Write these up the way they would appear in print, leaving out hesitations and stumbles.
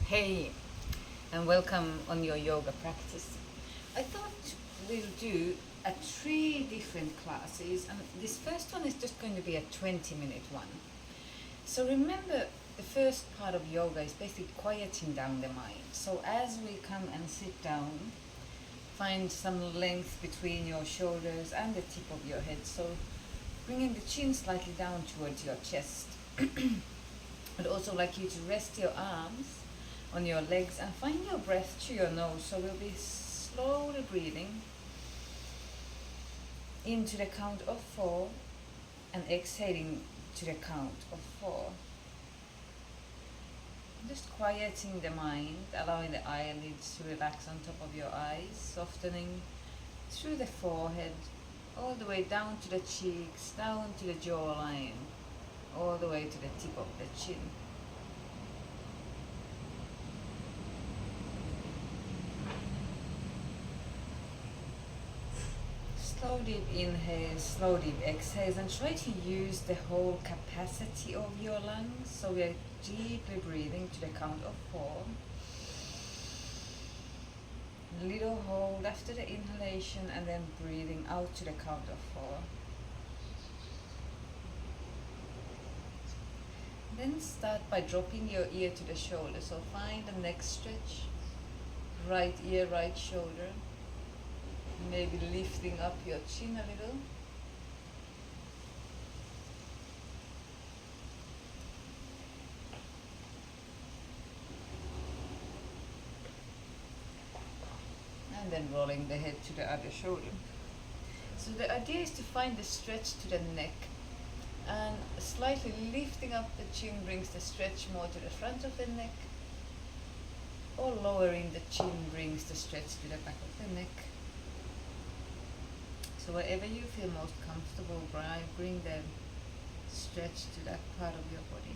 Hey, and welcome on your yoga practice. I thought we'll do a 3 different classes, and this first one is just going to be a 20-minute one. So remember, the first part of yoga is basically quieting down the mind. So as we come and sit down, find some length between your shoulders and the tip of your head. So bringing the chin slightly down towards your chest. I'd also like you to rest your arms on your legs and find your breath to your nose. So we'll be slowly breathing into the count of 4 and exhaling to the count of 4. Just quieting the mind, allowing the eyelids to relax on top of your eyes, softening through the forehead, all the way down to the cheeks, down to the jawline, all the way to the tip of the chin. Slow deep inhales, slow deep exhales, and try to use the whole capacity of your lungs. So we are deeply breathing to the count of 4. Little hold after the inhalation and then breathing out to the count of 4. Then start by dropping your ear to the shoulder. So find the neck stretch, right ear, right shoulder. Maybe lifting up your chin a little. And then rolling the head to the other shoulder. So the idea is to find the stretch to the neck, and slightly lifting up the chin brings the stretch more to the front of the neck, or lowering the chin brings the stretch to the back of the neck. So wherever you feel most comfortable, bring the stretch to that part of your body.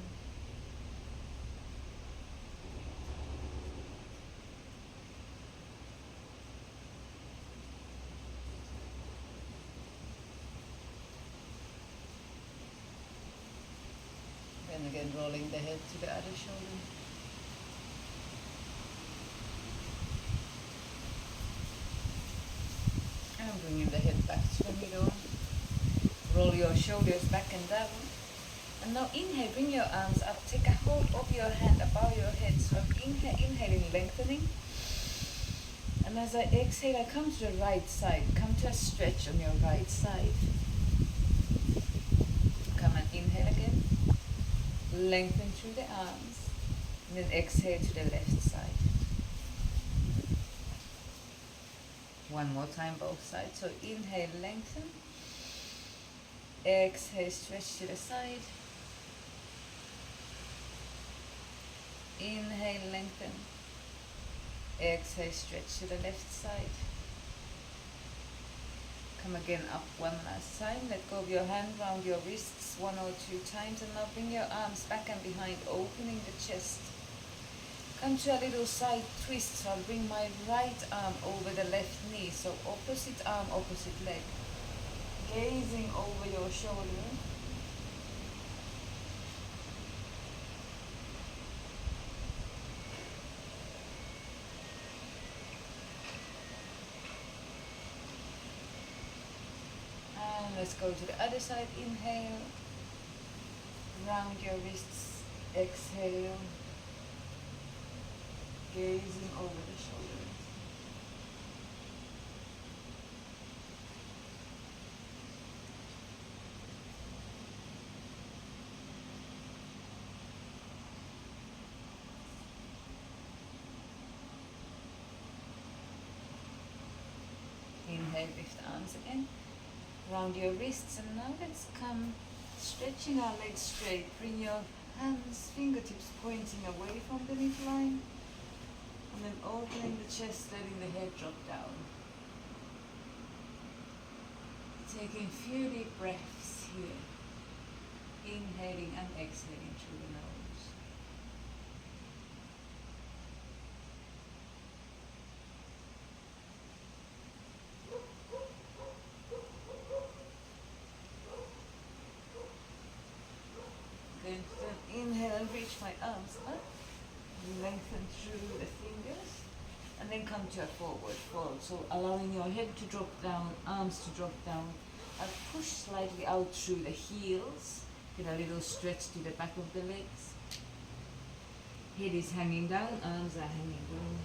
Then again, rolling the head to the other shoulder. And bringing the head back to the middle. Roll your shoulders back and down. And now inhale, bring your arms up. Take a hold of your hand above your head. So inhaling, lengthening. And as I exhale, I come to the right side. Come to a stretch on your right side. Come and inhale again. Lengthen through the arms. And then exhale to the left side. One more time, both sides. So inhale, lengthen. Exhale, stretch to the side. Inhale, lengthen. Exhale, stretch to the left side. Come again up one last time. Let go of your hand round your wrists 1 or 2 times. And now bring your arms back and behind, opening the chest. Come to a little side twist. So I'll bring my right arm over the left knee. So opposite arm, opposite leg. Gazing over your shoulder. And let's go to the other side. Inhale. Round your wrists. Exhale. Gazing over the shoulders. Inhale, lift the arms again. Round your wrists, and now let's come stretching our legs straight. Bring your hands, fingertips pointing away from the midline. And then opening the chest, letting the head drop down. Taking a few deep breaths here. Inhaling and exhaling through the nose. Going to then inhale and reach my arms up. Lengthen through the fingers. And then come to a forward fold. So allowing your head to drop down, arms to drop down. And push slightly out through the heels. Get a little stretch to the back of the legs. Head is hanging down, arms are hanging down.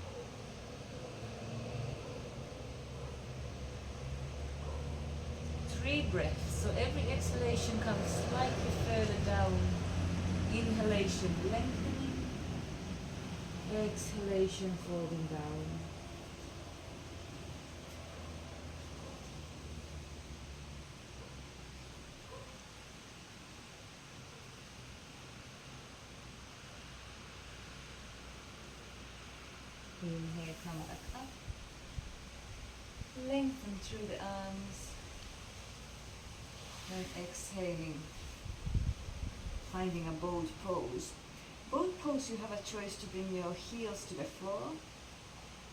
Three breaths. So every exhalation comes slightly further down. Inhalation lengthening. Exhalation folding down. Inhale, come back up. Lengthen through the arms. And exhaling. Finding a boat pose. Boat pose, you have a choice to bring your heels to the floor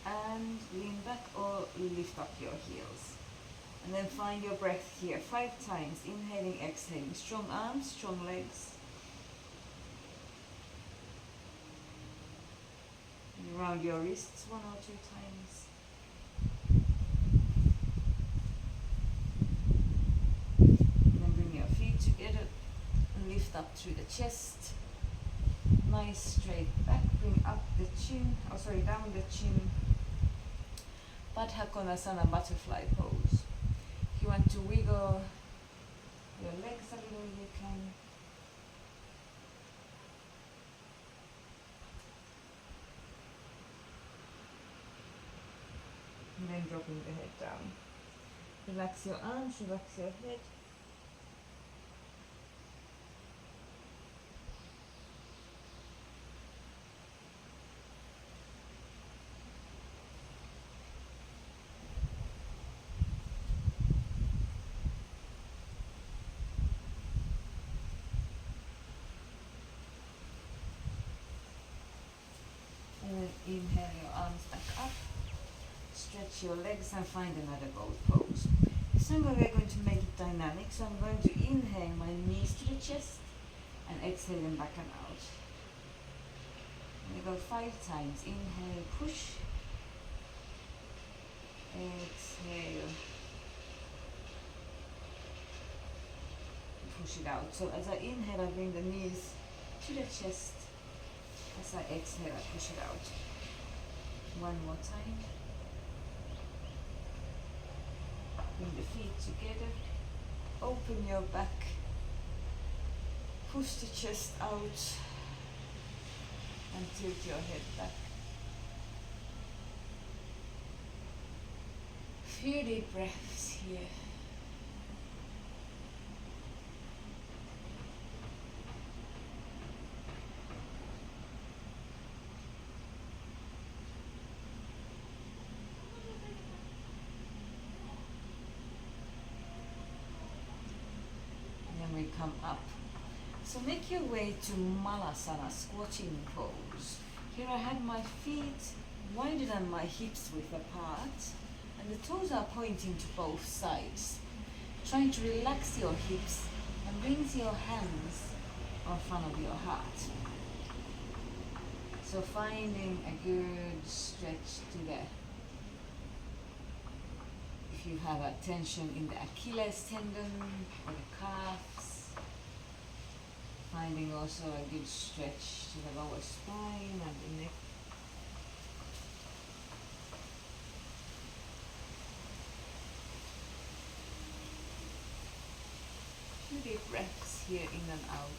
and lean back or lift up your heels. And then find your breath here 5 times. Inhaling, exhaling. Strong arms, strong legs. And around your wrists 1 or 2 times. And then bring your feet together and lift up through the chest. Nice straight back. Bring up the chin, down the chin. Baddha Konasana, butterfly pose. If you want to wiggle your legs a little, you can. And then dropping the head down. Relax your arms, relax your head. And then inhale your arms back up. Stretch your legs and find another boat pose. This time we're going to make it dynamic, so I'm going to inhale my knees to the chest and exhale them back and out. And we go 5 times. Inhale, push. Exhale. Push it out. So as I inhale, I bring the knees to the chest. As I exhale, I push it out. 1 more time. Bring the feet together. Open your back. Push the chest out. And tilt your head back. Few deep breaths here. We come up. So make your way to Malasana, squatting pose. Here I have my feet wider than my hips width apart, and the toes are pointing to both sides. Trying to relax your hips and brings your hands in front of your heart. So finding a good stretch to the, if you have a tension in the Achilles tendon or the calves, finding also a good stretch to the lower spine and the neck. Few deep breaths here in and out.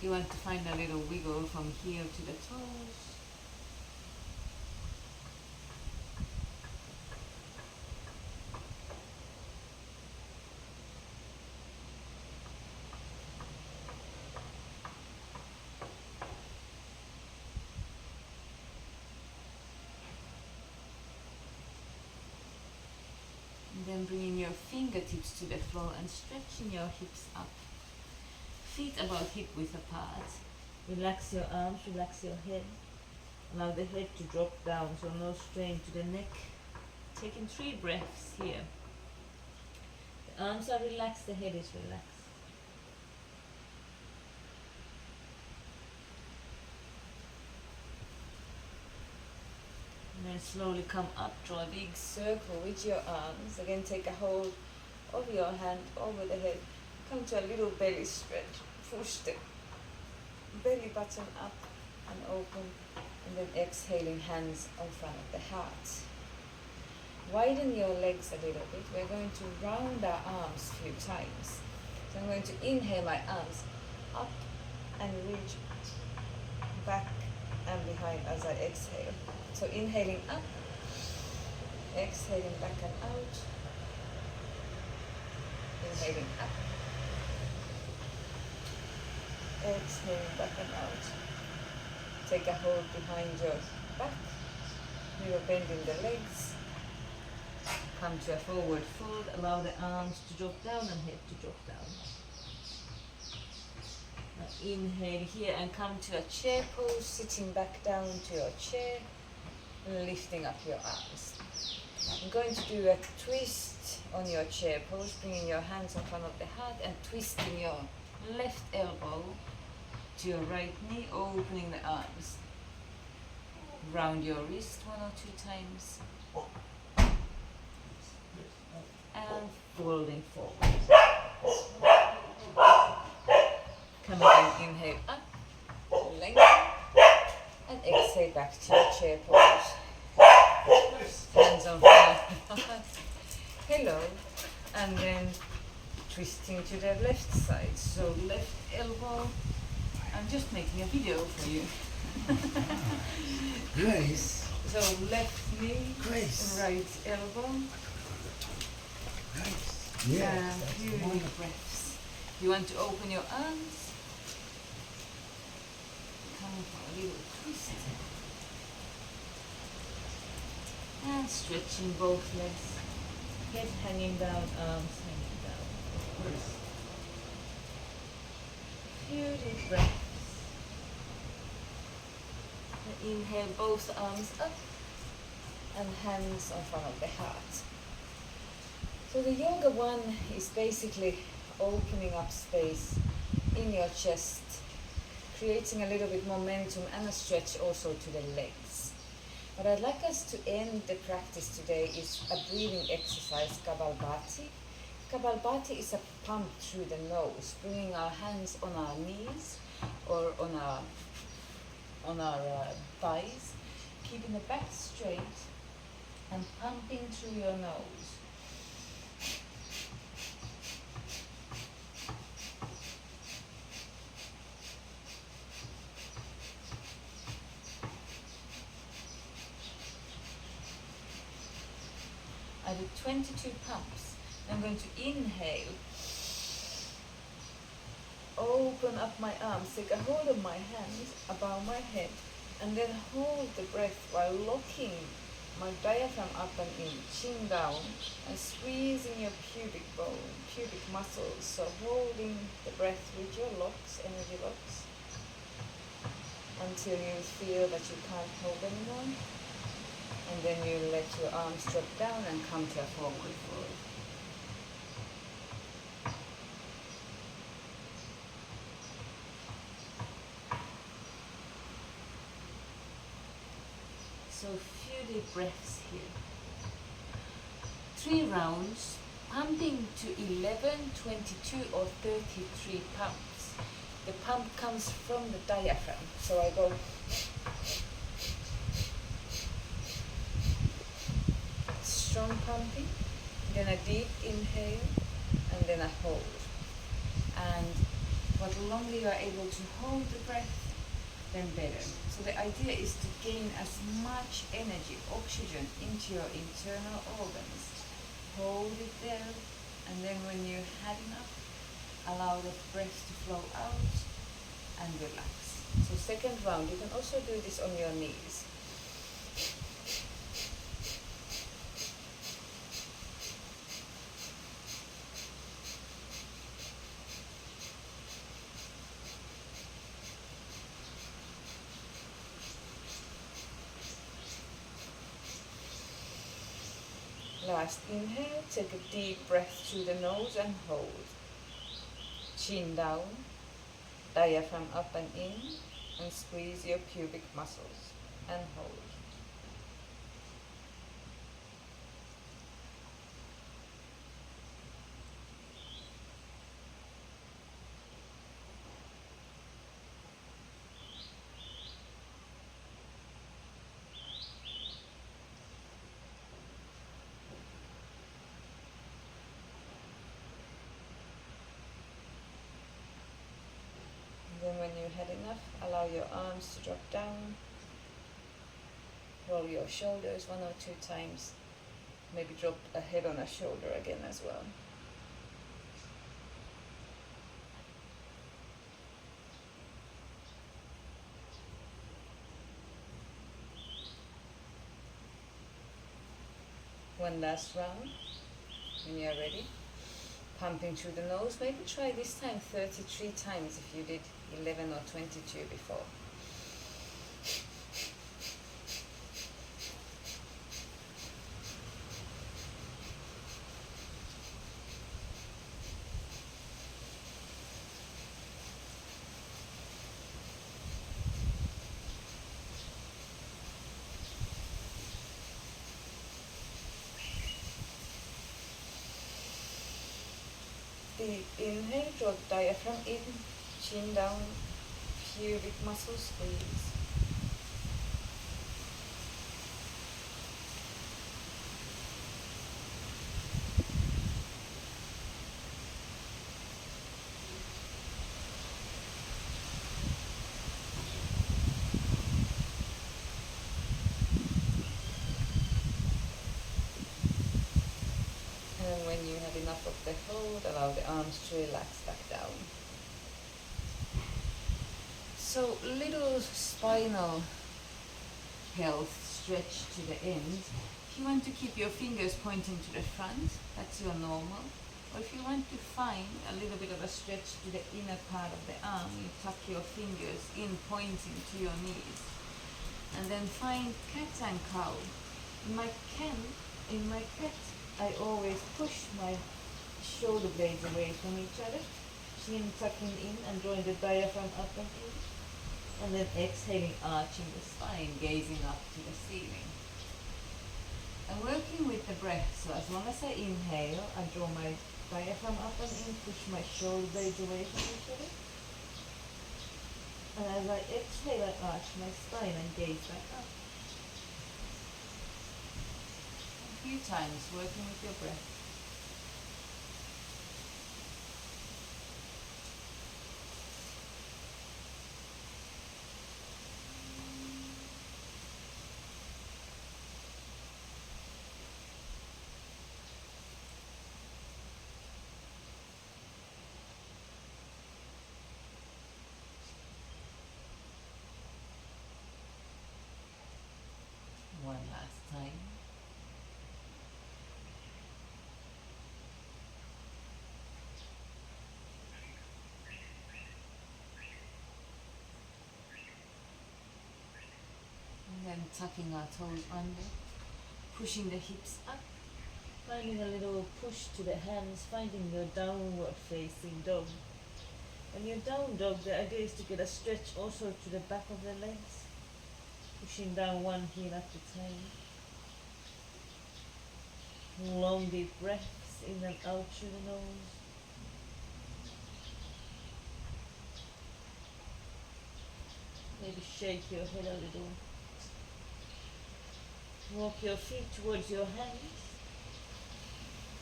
You want to find a little wiggle from heel to the toes. Then bringing your fingertips to the floor and stretching your hips up. Feet about hip width apart. Relax your arms, relax your head. Allow the head to drop down, so no strain to the neck. Taking 3 breaths here. The arms are relaxed, the head is relaxed. then slowly come up, draw a big circle with your arms. Again, take a hold of your hand over the head. Come to a little belly stretch. Push the belly button up and open. And then exhaling, hands in front of the heart. Widen your legs a little bit. We're going to round our arms a few times. So I'm going to inhale my arms up and reach back and behind as I exhale. So inhaling up, exhaling back and out. Inhaling up, exhaling back and out. Take a hold behind your back, little bend in the legs. Come to a forward fold, allow the arms to drop down and head to drop down. Now inhale here and come to a chair pose, sitting back down to your chair, lifting up your arms. I'm going to do a twist on your chair pose, bringing your hands in front of the heart and twisting your left elbow to your right knee, opening the arms. Round your wrist 1 or 2 times. And folding forward. Come again, inhale up, lengthen, and exhale back to your chair pose. Hands on front. Hello. And then twisting to the left side. So left elbow. I'm just making a video for you. Grace. So left knee, Grace. right elbow. Grace. Yes, And that's few deep wonderful. breaths. You want to open your arms. Come for a little twist. And stretching both legs. Head hanging down, arms hanging down. Few deep breaths. And inhale both arms up and hands in front of the heart. So the yoga one is basically opening up space in your chest, creating a little bit momentum and a stretch also to the legs. What I'd like us to end the practice today is a breathing exercise, Kapalbhati. Kapalbhati is a pump through the nose, bringing our hands on our knees or on our thighs, keeping the back straight and pumping through your nose. I did 22 pumps. I'm going to inhale, open up my arms, take a hold of my hands above my head, and then hold the breath while locking my diaphragm up and in, chin down, and squeezing your pubic bone, pubic muscles. So holding the breath with your locks, energy locks, until you feel that you can't hold anymore. And then you let your arms drop down and come to a forward fold. So few deep breaths here. 3 rounds, pumping to 11, 22 or 33 pumps. The pump comes from the diaphragm. So I go strong pumping, then a deep inhale, and then a hold. And what longer you are able to hold the breath, then better. So the idea is to gain as much energy, oxygen into your internal organs. Hold it there, and then when you had enough, allow the breath to flow out and relax. So second round, you can also do this on your knees. Last inhale, take a deep breath through the nose and hold. Chin down, diaphragm up and in, and squeeze your pubic muscles and hold. had enough, allow your arms to drop down. Roll your shoulders 1 or 2 times. Maybe drop a head on a shoulder again as well. One last round when you are ready. Pumping through the nose. Maybe try this time 33 times if you did 11 or 22 before. Deep inhale, draw the diaphragm in, chin down, pubic muscle squeeze. And when you have enough of the hold, allow the arms to relax back down. So little spinal health stretch to the end. If you want to keep your fingers pointing to the front, that's your normal. Or if you want to find a little bit of a stretch to the inner part of the arm, you tuck your fingers in pointing to your knees. And then find cat and cow. In my cat, I always push my shoulder blades away from each other, chin tucking in and drawing the diaphragm up and in, and then exhaling, arching the spine, gazing up to the ceiling. I'm working with the breath, so as long as I inhale, I draw my diaphragm up and in, push my shoulder blades away from each other. And as I exhale, I arch my spine and gaze back up. A few times, working with your breath. One last time. And then tucking our toes under, pushing the hips up, finding a little push to the hands, finding your downward facing dog. When you're down dog, the idea is to get a stretch also to the back of the legs. Pushing down one heel at a time. Long deep breaths in and out through the nose. Maybe shake your head a little. Walk your feet towards your hands.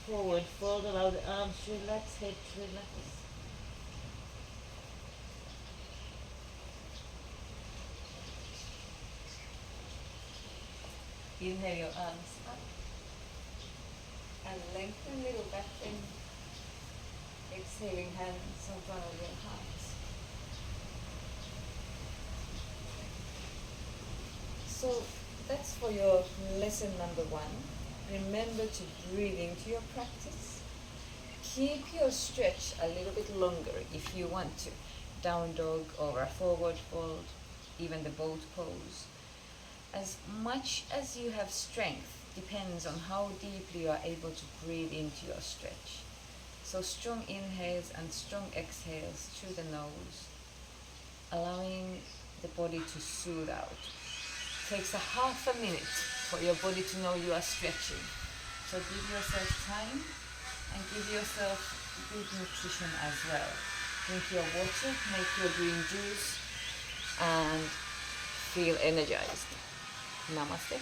Forward fold, allow the arms to relax, head to relax. Inhale your arms up and lengthen little back bend. Exhaling, hands in front of your heart. So that's for your lesson number 1. Remember to breathe into your practice. Keep your stretch a little bit longer if you want to. Down dog or a forward fold, even the boat pose. As much as you have strength depends on how deeply you are able to breathe into your stretch. So strong inhales and strong exhales through the nose, allowing the body to soothe out. Takes a half a minute for your body to know you are stretching. So give yourself time and give yourself good nutrition as well. Drink your water, make your green juice, and feel energized. Namaste.